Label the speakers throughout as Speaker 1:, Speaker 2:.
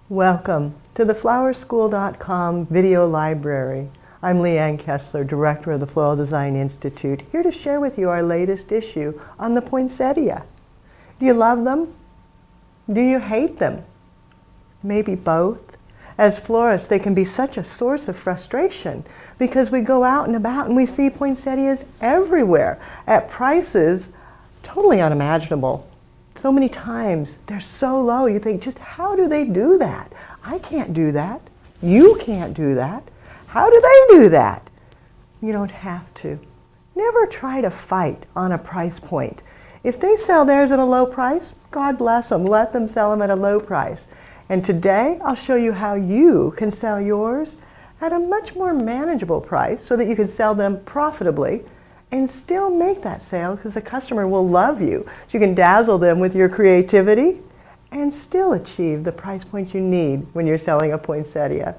Speaker 1: Welcome to the flowerschool.com video library. I'm Leanne Kessler, Director of the Floral Design Institute, here to share with you our latest issue on the poinsettia. Do you love them? Do you hate them? Maybe both. As florists, they can be such a source of frustration because we go out and about and we see poinsettias everywhere at prices totally unimaginable. So many times they're so low, you think, just how do they do that? I can't do that. You can't do that. How do they do that? You don't have to. Never try to fight on a price point. If they sell theirs at a low price, God bless them. Let them sell them at a low price. And today I'll show you how you can sell yours at a much more manageable price so that you can sell them profitably and still make that sale because the customer will love you. So you can dazzle them with your creativity and still achieve the price point you need when you're selling a poinsettia.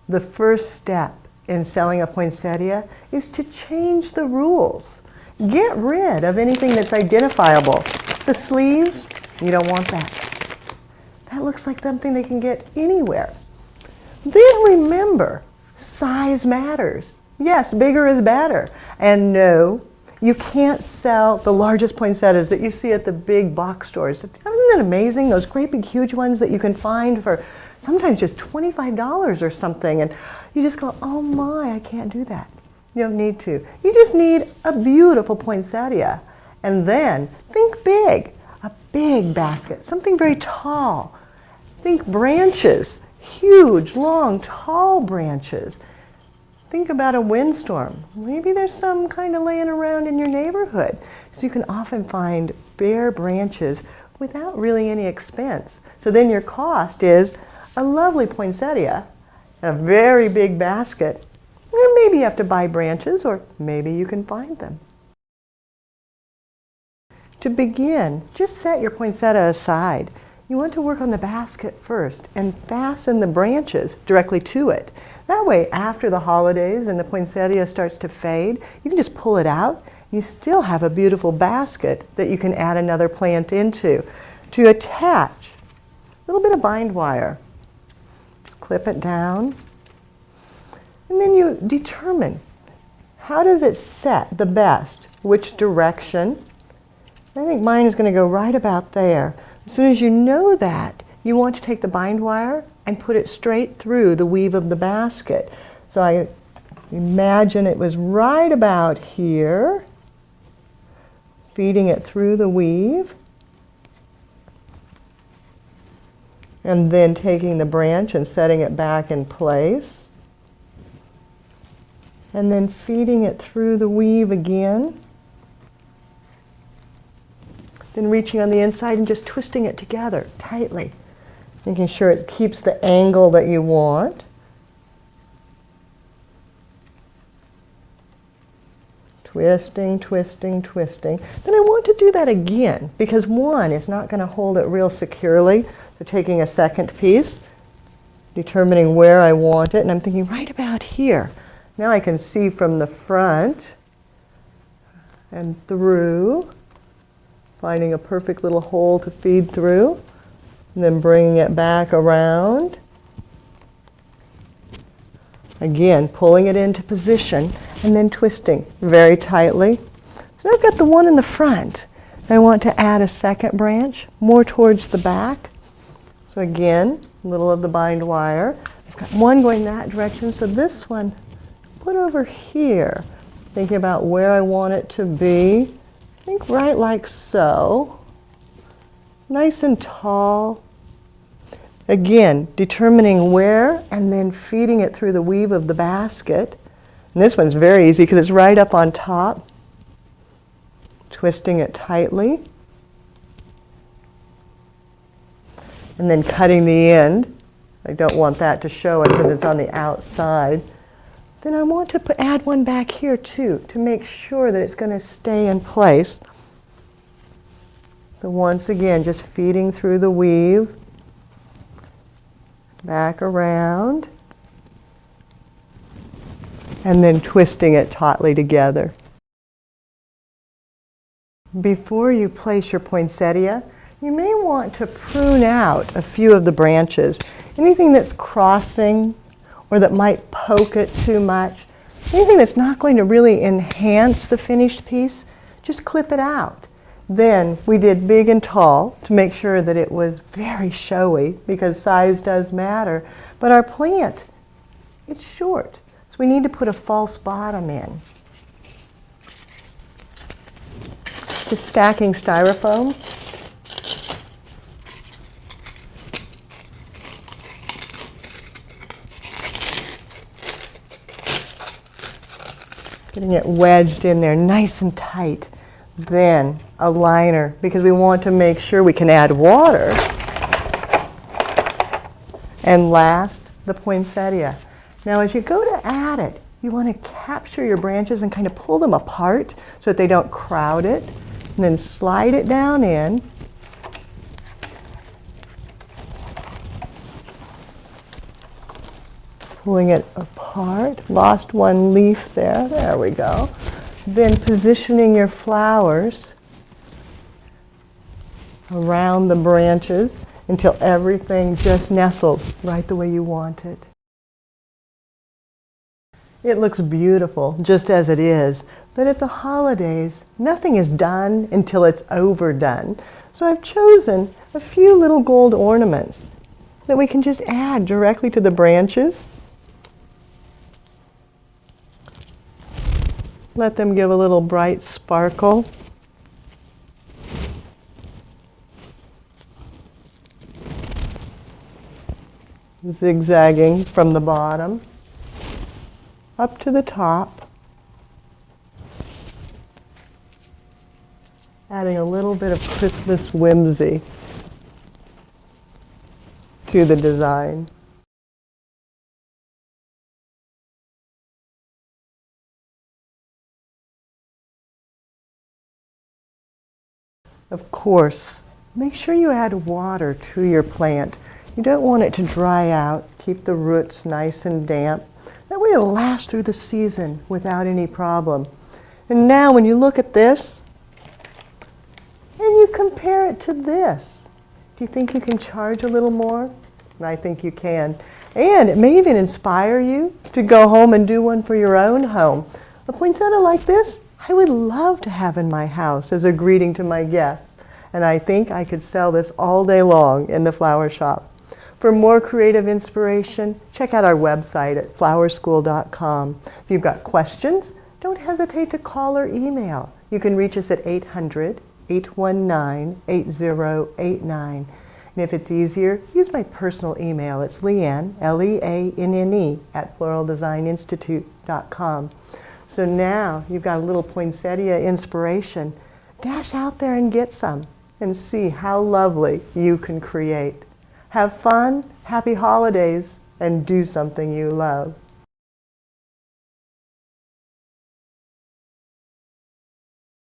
Speaker 1: The first step in selling a poinsettia is to change the rules. Get rid of anything that's identifiable. The sleeves, you don't want that. That looks like something they can get anywhere. Then remember, size matters. Yes, bigger is better. And no, you can't sell the largest poinsettias that you see at the big box stores. Isn't it amazing? Those great big huge ones that you can find for sometimes just $25 or something. And you just go, oh my, I can't do that. You don't need to. You just need a beautiful poinsettia. And then think big. A big basket, something very tall. Think branches, huge, long, tall branches. Think about a windstorm. Maybe there's some kind of laying around in your neighborhood. So you can often find bare branches without really any expense. So then your cost is a lovely poinsettia, a very big basket, and maybe you have to buy branches or maybe you can find them. To begin, just set your poinsettia aside. You want to work on the basket first and fasten the branches directly to it. That way, after the holidays and the poinsettia starts to fade, you can just pull it out. You still have a beautiful basket that you can add another plant into. To attach, a little bit of bind wire. Just clip it down. And then you determine, how does it set the best? Which direction? I think mine is going to go right about there. As soon as you know that, you want to take the bind wire and put it straight through the weave of the basket. So I imagine it was right about here, feeding it through the weave, and then taking the branch and setting it back in place, and then feeding it through the weave again. Then reaching on the inside and just twisting it together tightly, making sure it keeps the angle that you want. Twisting, twisting, twisting. Then I want to do that again because one is not going to hold it real securely. So taking a second piece, determining where I want it, and I'm thinking right about here. Now I can see from the front and through, finding a perfect little hole to feed through, and then bringing it back around. Again, pulling it into position, and then twisting very tightly. So now I've got the one in the front. I want to add a second branch, more towards the back. So again, a little of the bind wire. I've got one going that direction, so this one, put over here. Thinking about where I want it to be. I think right like so, nice and tall. Again, determining where and then feeding it through the weave of the basket. And this one's very easy because it's right up on top. Twisting it tightly. And then cutting the end. I don't want that to show it because it's on the outside. Then I want to add one back here too to make sure that it's going to stay in place. So once again, just feeding through the weave, back around, and then twisting it tautly together. Before you place your poinsettia, You may want to prune out a few of the branches. Anything that's crossing or that might poke it too much, anything that's not going to really enhance the finished piece, just clip it out. Then we did big and tall to make sure that it was very showy, because size does matter. But our plant, it's short, so we need to put a false bottom in. Just stacking styrofoam. Getting it wedged in there nice and tight. Then a liner, because we want to make sure we can add water. And last, the poinsettia. Now as you go to add it, you want to capture your branches and kind of pull them apart so that they don't crowd it. And then slide it down in. Pulling it apart. Lost one leaf there. There we go. Then positioning your flowers around the branches until everything just nestles right the way you want it. It looks beautiful just as it is, but at the holidays, nothing is done until it's overdone. So I've chosen a few little gold ornaments that we can just add directly to the branches. Let them give a little bright sparkle. Zigzagging from the bottom up to the top. Adding a little bit of Christmas whimsy to the design. Of course, make sure you add water to your plant. You don't want it to dry out. Keep the roots nice and damp. That way it'll last through the season without any problem. And now when you look at this, and you compare it to this, do you think you can charge a little more? I think you can. And it may even inspire you to go home and do one for your own home. A poinsettia like this, I would love to have in my house as a greeting to my guests. And I think I could sell this all day long in the flower shop. For more creative inspiration, check out our website at flowerschool.com. If you've got questions, don't hesitate to call or email. You can reach us at 800-819-8089. And if it's easier, use my personal email. It's Leanne, Leanne, at floraldesigninstitute.com. So now you've got a little poinsettia inspiration. Dash out there and get some and see how lovely you can create. Have fun, happy holidays, and do something you love.